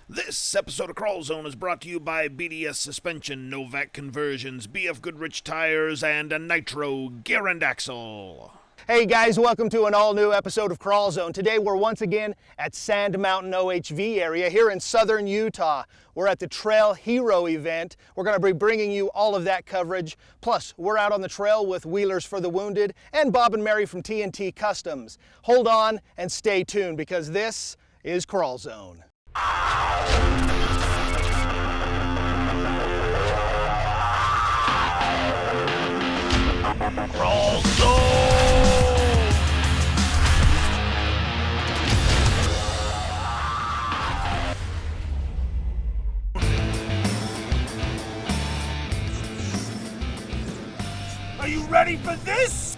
This episode of KrawlZone is brought to you by BDS Suspension, Novak Conversions, BF Goodrich Tires, and Nitro Gear and Axle. Hey guys, welcome to an all-new episode of KrawlZone. Today we're once again at Mountain OHV area here in southern Utah. We're at the Trail Hero event. We're going to be bringing you all of that coverage. Plus, we're out on the trail with Wheelers for the Wounded and Bob and Mary from TNT Customs. Hold on and stay tuned because this is KrawlZone. Are you ready for this?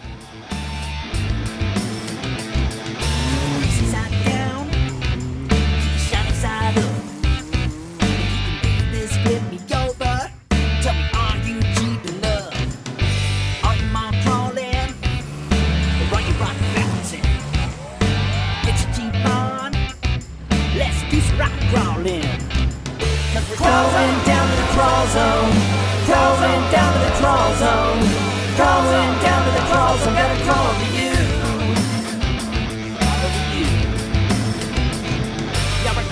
Side down, shiny side up. You can do this, flip me over. Tell me, are you cheap in love? Are you mom crawling? Or are you rock bouncing? Get your Jeep on. Let's do some rock crawling. Cause we're crawling down to the crawl zone. Crawling down to the crawl zone. Crawling down to the crawl zone. Gotta crawl over you.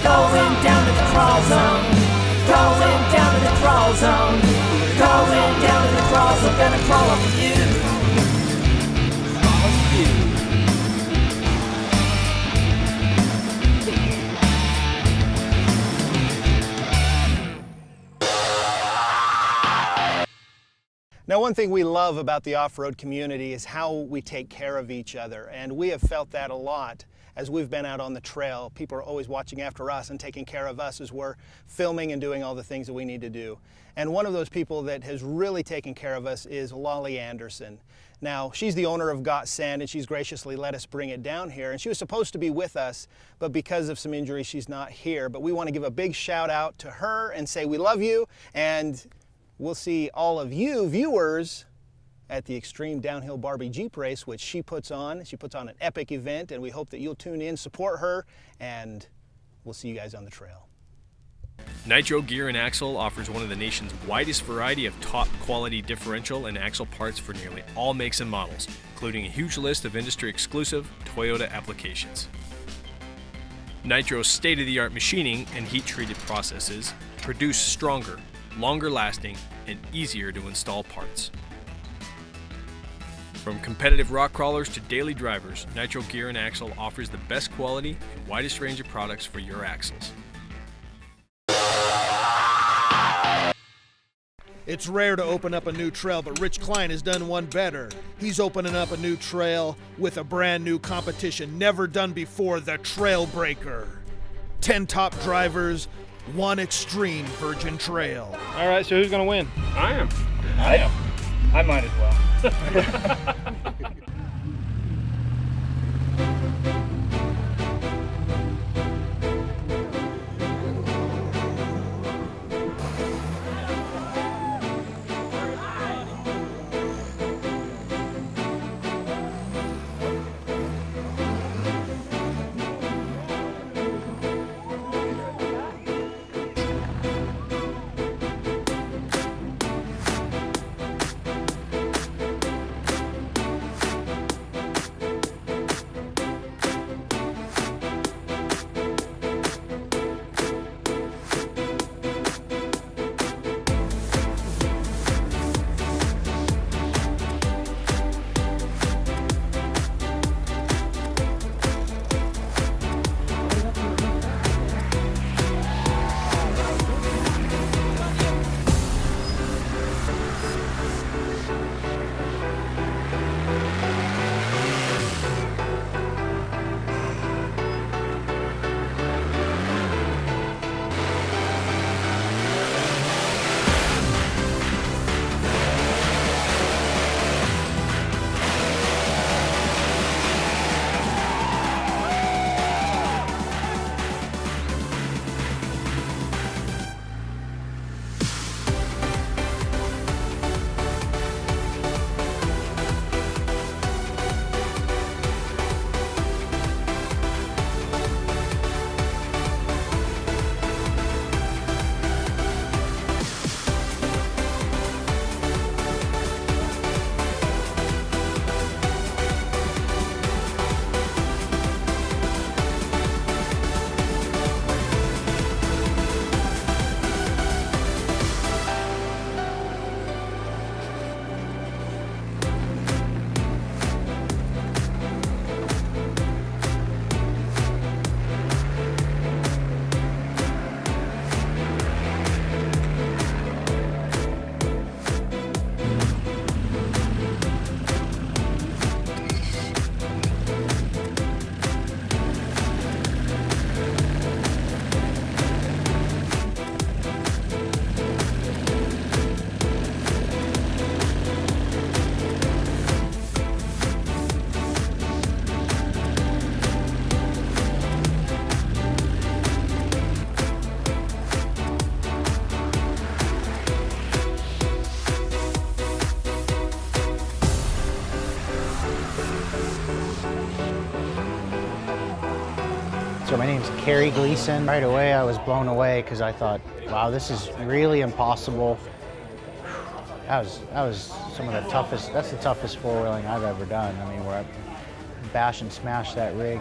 Going down to the crawl zone. Going down to the crawl zone. Going down to the crawl zone. Gonna crawl over you. Crawl over you. Now, one thing we love about the off-road community is how we take care of each other, and we have felt that a lot as we've been out on the trail. People are always watching after us and taking care of us as we're filming and doing all the things that we need to do. And one of those people that has really taken care of us is Lolly Anderson. Now, she's the owner of Got Sand, and she's graciously let us bring it down here. And she was supposed to be with us, but because of some injuries, she's not here. But we want to give a big shout out to her and say we love you, and we'll see all of you viewers at the Extreme Downhill Barbie Jeep Race, which she puts on. She puts on an epic event, and we hope that you'll tune in, support her, and we'll see you guys on the trail. Nitro Gear and Axle offers one of the nation's widest variety of top quality differential and axle parts for nearly all makes and models, including a huge list of industry exclusive Toyota applications. Nitro's state-of-the-art machining and heat-treated processes produce stronger, longer lasting, and easier to install parts. From competitive rock crawlers to daily drivers, Nitro Gear and Axle offers the best quality and widest range of products for your axles. It's rare to open up a new trail, but Rich Klein has done one better. He's opening up a new trail with a brand new competition never done before, the Trail Breaker. 10 top drivers, one extreme virgin trail. All right, so who's going to win? I am. I might as well. Carrie Gleason. Right away I was blown away because I thought, wow, this is really impossible. That was some of the toughest, that's the toughest four-wheeling I've ever done. I mean, where I bash and smash that rig,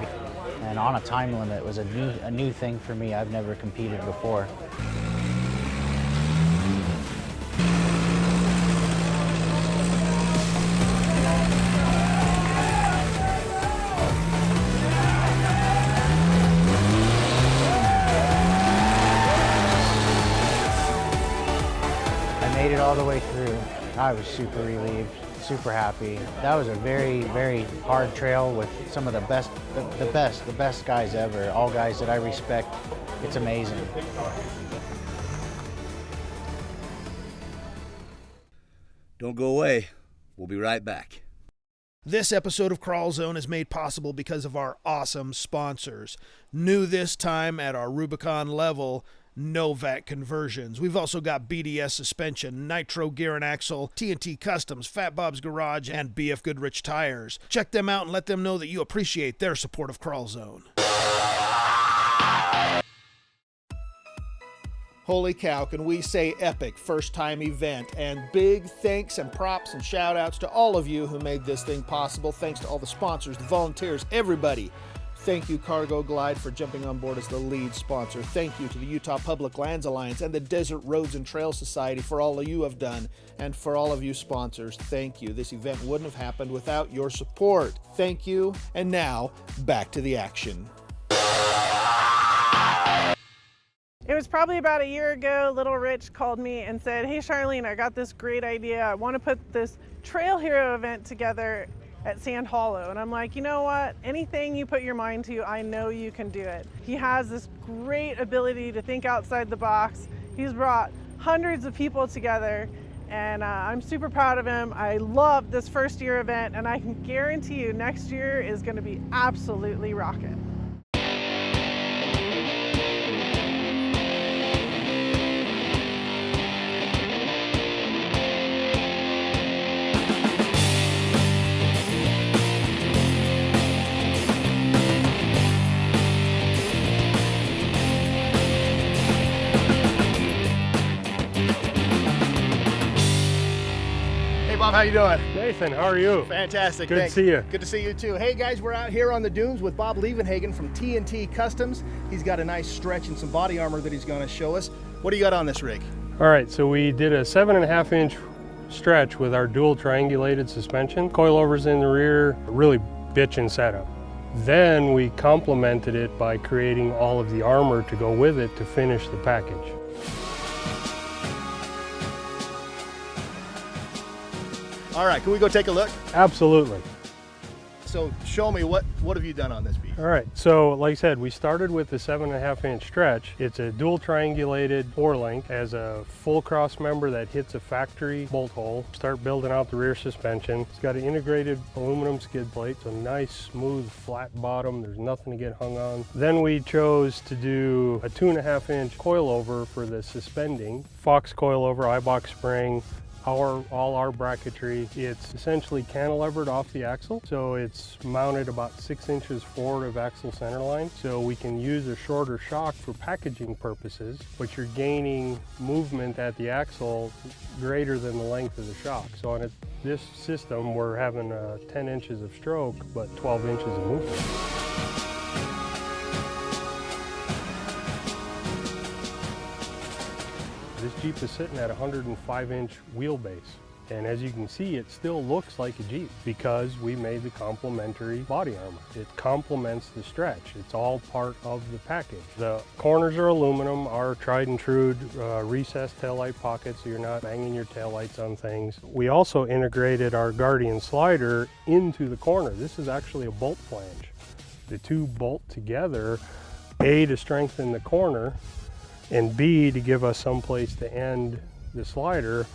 and on a time limit was a new thing for me. I've never competed before. I made it all the way through. I was super relieved, super happy. That was a very, very hard trail with some of the best guys ever, all guys that I respect. It's amazing. Don't go away. We'll be right back. This episode of KrawlZone is made possible because of our awesome sponsors. New this time at our Rubicon level, Novak Conversions. We've also got BDS Suspension, Nitro Gear and Axle, TNT Customs, Fat Bob's Garage, and BF Goodrich Tires. Check them out and let them know that you appreciate their support of KrawlZone. Holy cow, can we say epic first-time event, and big thanks and props and shout-outs to all of you who made this thing possible. Thanks to all the sponsors, the volunteers, everybody. Thank you, Cargo Glide, for jumping on board as the lead sponsor. Thank you to the Utah Public Lands Alliance and the Desert Roads and Trails Society for all you have done, and for all of you sponsors, thank you. This event wouldn't have happened without your support. Thank you, and now, back to the action. It was probably about a year ago, Little Rich called me and said, hey Charlene, I got this great idea. I want to put this Trail Hero event together at Sand Hollow. And I'm like, you know what? Anything you put your mind to, I know you can do it. He has this great ability to think outside the box. He's brought hundreds of people together, and I'm super proud of him. I love this first year event, and I can guarantee you next year is going to be absolutely rocking. Bob, how you doing? Nathan, how are you? Fantastic. Good to see you. Good to see you too. Hey guys, we're out here on the dunes with Bob Lievenhagen from TNT Customs. He's got a nice stretch and some body armor that he's going to show us. What do you got on this rig? All right, so we did a 7.5-inch stretch with our dual triangulated suspension. Coilovers in the rear, a really bitchin' setup. Then we complemented it by creating all of the armor to go with it to finish the package. All right, can we go take a look? Absolutely. So show me, what have you done on this piece? All right, so like I said, we started with the 7.5-inch stretch. It's a dual triangulated 4-link, has a full cross member that hits a factory bolt hole. Start building out the rear suspension. It's got an integrated aluminum skid plate, so nice, smooth, flat bottom. There's nothing to get hung on. Then we chose to do a 2.5-inch coilover for the suspending. Fox coilover, iBox spring, all our bracketry. It's essentially cantilevered off the axle, so it's mounted about 6 inches forward of axle centerline, so we can use a shorter shock for packaging purposes, but you're gaining movement at the axle greater than the length of the shock. So on this system, we're having 10 inches of stroke, but 12 inches of movement. This Jeep is sitting at a 105-inch wheelbase, and as you can see, it still looks like a Jeep because we made the complementary body armor. It complements the stretch. It's all part of the package. The corners are aluminum, our tried and true recessed taillight pockets, so you're not banging your taillights on things. We also integrated our Guardian slider into the corner. This is actually a bolt flange. The two bolt together, A, to strengthen the corner, and B, to give us some place to end the slider,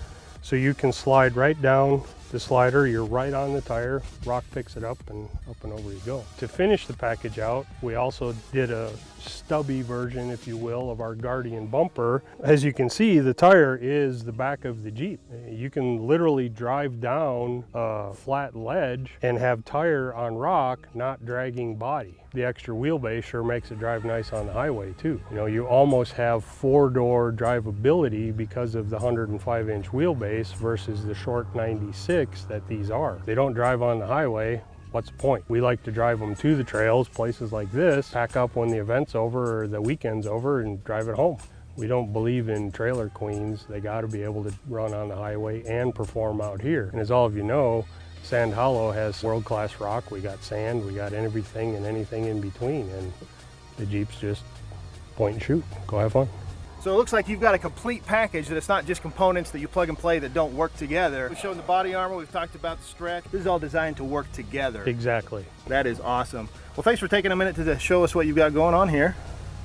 so you can slide right down the slider, you're right on the tire, rock picks it up and over you go. To finish the package out, we also did a stubby version, if you will, of our Guardian bumper. As you can see, the tire is the back of the Jeep. You can literally drive down a flat ledge and have tire on rock, not dragging body. The extra wheelbase sure makes it drive nice on the highway too. You know, you almost have 4-door drivability because of the 105-inch wheelbase versus the short 96 that these are. They don't drive on the highway. What's the point? We like to drive them to the trails, places like this, pack up when the event's over or the weekend's over and drive it home. We don't believe in trailer queens. They got to be able to run on the highway and perform out here. And as all of you know, Sand Hollow has world-class rock. We got sand, we got everything and anything in between, and the Jeeps just point and shoot. Go have fun. So it looks like you've got a complete package, that it's not just components that you plug and play that don't work together. We've shown the body armor, we've talked about the stretch. This is all designed to work together. Exactly. That is awesome. Well, thanks for taking a minute to show us what you've got going on here.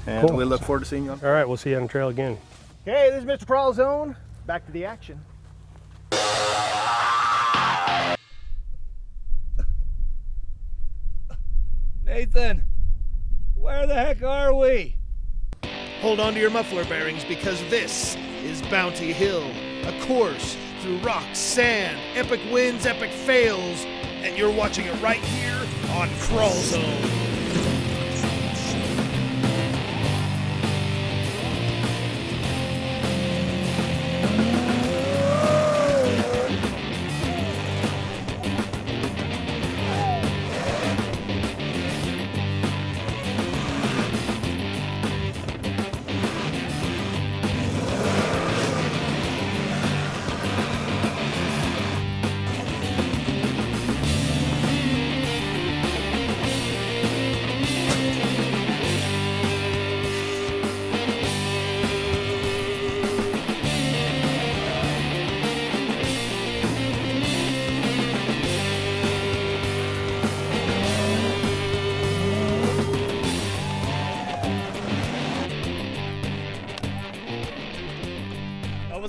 And Cool. we look forward to seeing you on. All right, we'll see you on the trail again. Hey, this is Mr. KrawlZone. Back to the action. Nathan, where the heck are we? Hold on to your muffler bearings because this is Bounty Hill, a course through rocks, sand, epic wins, epic fails, and you're watching it right here on KrawlZone.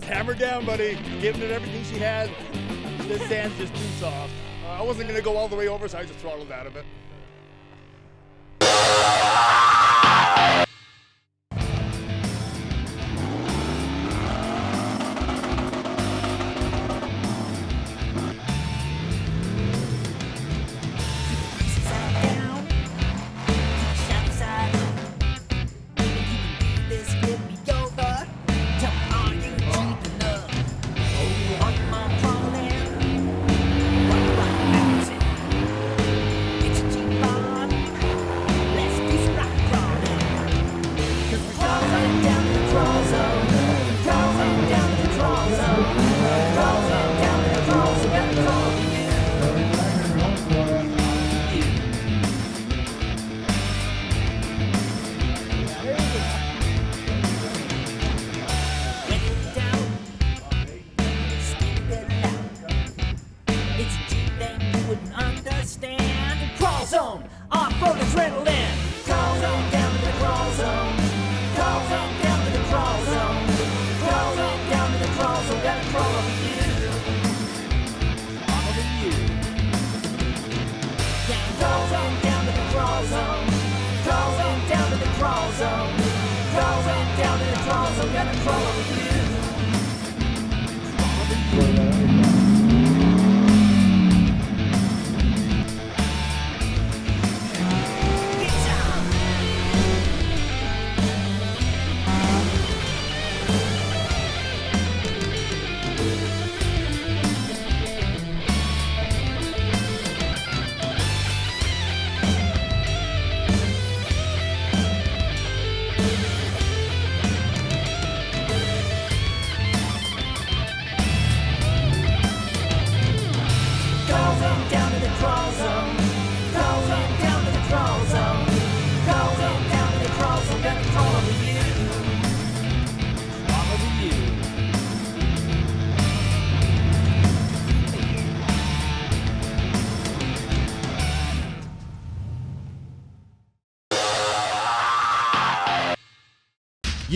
Hammer down, buddy. Giving it everything she had. This sand's just too soft. I wasn't going to go all the way over, so I just throttled out of it.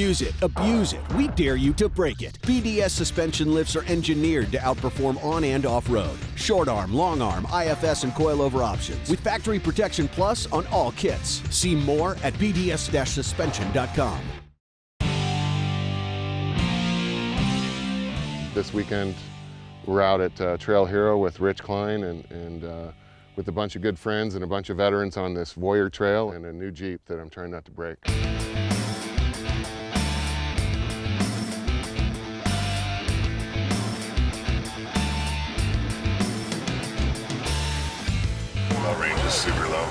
use it, abuse it. We dare you to break it. BDS suspension lifts are engineered to outperform on and off-road. Short arm, long arm, IFS, and coilover options. With Factory Protection Plus on all kits. See more at bds-suspension.com. This weekend, we're out at Trail Hero with Rich Klein and with a bunch of good friends and a bunch of veterans on this Warrior Trail and a new Jeep that I'm trying not to break. Low range is super low.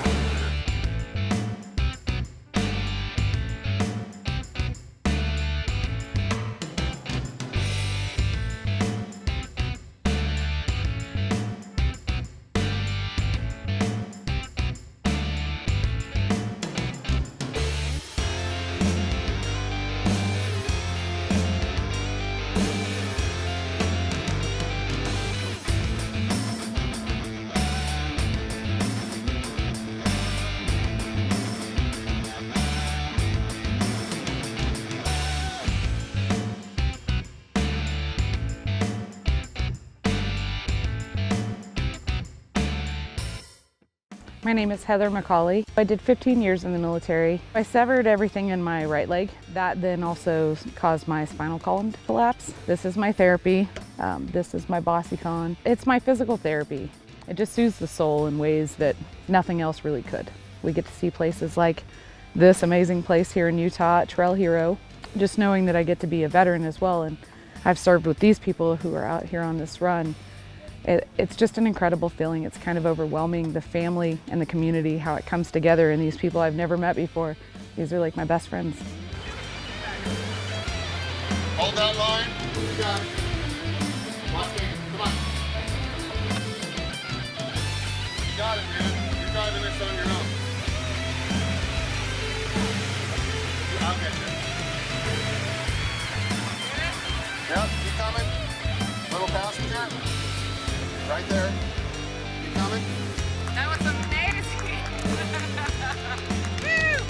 My name is Heather McCauley. I did 15 years in the military. I severed everything in my right leg. That then also caused my spinal column to collapse. This is my therapy. This is my BossyCon. It's my physical therapy. It just soothes the soul in ways that nothing else really could. We get to see places like this amazing place here in Utah, Trail Hero. Just knowing that I get to be a veteran as well, and I've served with these people who are out here on this run. It's just an incredible feeling. It's kind of overwhelming, the family and the community, how it comes together, and these people I've never met before. These are like my best friends. Hold that line. You got it. Come on. You got it, man. You're driving this on your own. I'll get you. Yep, you coming? Little passenger. Right there. You coming? That was amazing. Woo!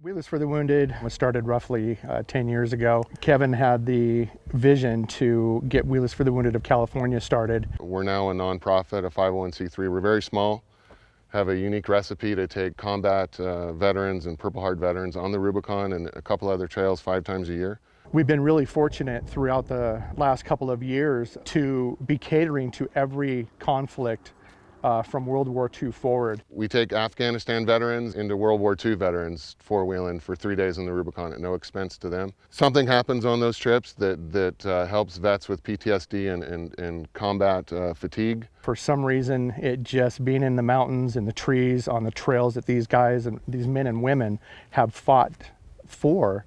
Wheelers for the Wounded was started roughly 10 years ago. Kevin had the vision to get Wheelers for the Wounded of California started. We're now a nonprofit, a 501c3. We're very small, have a unique recipe to take combat veterans and Purple Heart veterans on the Rubicon and a couple other trails 5 times a year. We've been really fortunate throughout the last couple of years to be catering to every conflict from World War II forward. We take Afghanistan veterans into World War II veterans four-wheeling for 3 days on the Rubicon at no expense to them. Something happens on those trips that helps vets with PTSD and combat fatigue. For some reason, it just being in the mountains, in the trees, on the trails that these guys and these men and women have fought for,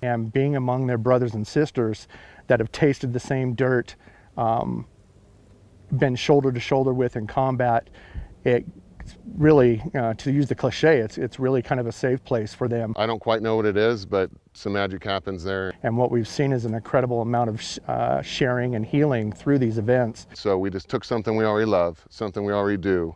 and being among their brothers and sisters that have tasted the same dirt, been shoulder to shoulder with in combat, it really, to use the cliche, it's really kind of a safe place for them. I don't quite know what it is, but some magic happens there. And what we've seen is an incredible amount of sharing and healing through these events. So we just took something we already love, something we already do,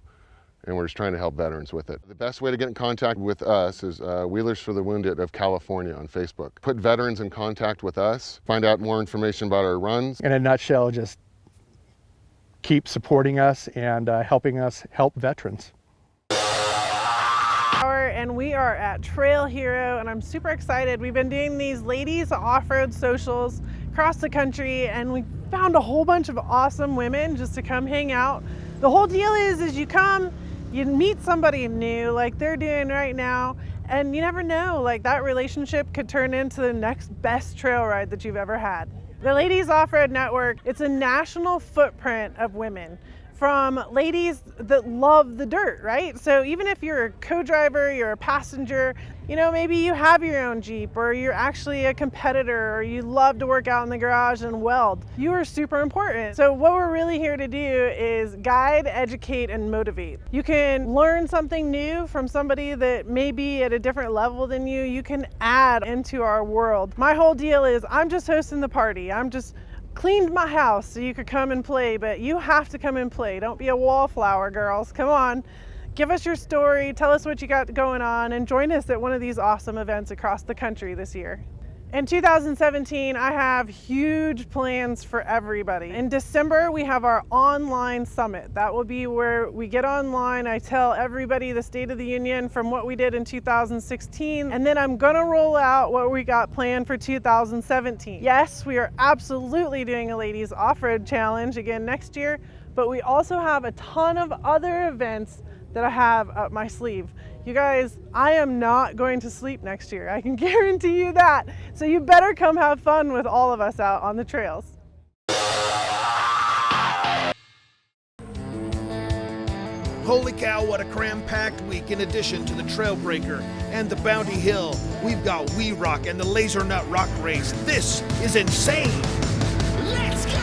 and we're just trying to help veterans with it. The best way to get in contact with us is Wheelers for the Wounded of California on Facebook. Put veterans in contact with us, find out more information about our runs. In a nutshell, just keep supporting us and helping us help veterans. And we are at Trail Hero, and I'm super excited. We've been doing these ladies off-road socials across the country, and we found a whole bunch of awesome women just to come hang out. The whole deal is you come, you meet somebody new like they're doing right now, and you never know, like that relationship could turn into the next best trail ride that you've ever had. The Ladies Off-Road Network, it's a national footprint of women, from ladies that love the dirt, right? So even if you're a co-driver, you're a passenger, you know, maybe you have your own Jeep, or you're actually a competitor, or you love to work out in the garage and weld, you are super important. So what we're really here to do is guide, educate, and motivate. You can learn something new from somebody that may be at a different level than you. You can add into our world. My whole deal is I'm just hosting the party. I'm just cleaned my house so you could come and play, but you have to come and play. Don't be a wallflower, girls. Come on. Give us your story, tell us what you got going on, and join us at one of these awesome events across the country this year. In 2017, I have huge plans for everybody. In December, we have our online summit. That will be where we get online. I tell everybody the State of the Union from what we did in 2016, and then I'm gonna roll out what we got planned for 2017. Yes, we are absolutely doing a Ladies Off-Road Challenge again next year, but we also have a ton of other events that I have up my sleeve. You guys, I am not going to sleep next year. I can guarantee you that. So you better come have fun with all of us out on the trails. Holy cow, what a cram-packed week. In addition to the Trailbreaker and the Bounty Hill, we've got WERock and the Lasernut Rock Race. This is insane. Let's go!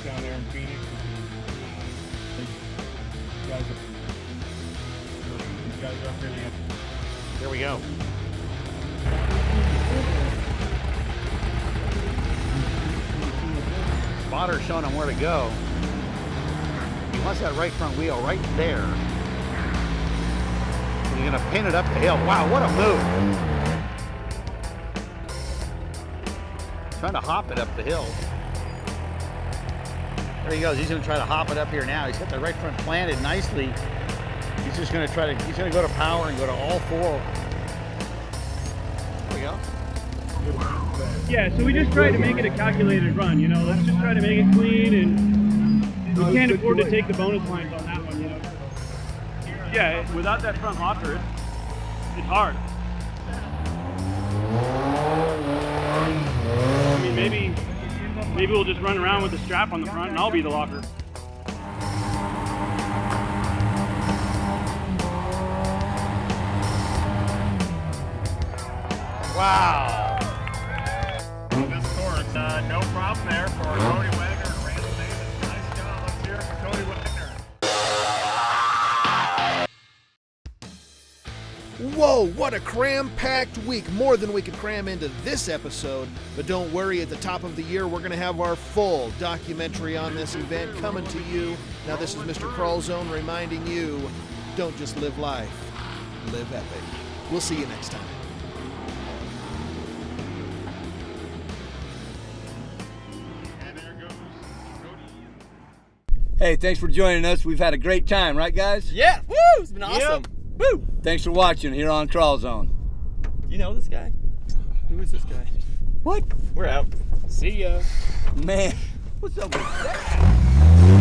Down there in Phoenix. You guys are really good. Here we go. Spotter showing him where to go. He wants that right front wheel right there. And you're gonna pin it up the hill. Wow, what a move. Trying to hop it up the hill. There he goes. He's going to try to hop it up here now. He's got the right front planted nicely. He's just going to try to, he's going to go to power and go to all four. There we go. Yeah, so we just tried to make it a calculated run, you know. Let's just try to make it clean, and we can't afford to take the bonus lines on that one, you know. Yeah, without that front hopper, it's hard. I mean, maybe we'll just run around with the strap on the front and I'll be the locker. Wow. This course, no problem there for Cody Wagner and Randall Davis. Nice job. Let's hear it for Cody Wagner. Whoa, what a cram-packed week. More than we could cram into this episode. But don't worry, at the top of the year, we're going to have our full documentary on this event coming to you. Now, this is Mr. KrawlZone reminding you, don't just live life, live epic. We'll see you next time. Hey, thanks for joining us. We've had a great time, right, guys? Yeah. Woo! It's been awesome. Yep. Woo! Thanks for watching here on KrawlZone. You know this guy? Who is this guy? What? We're out. See ya. Man, what's up with that?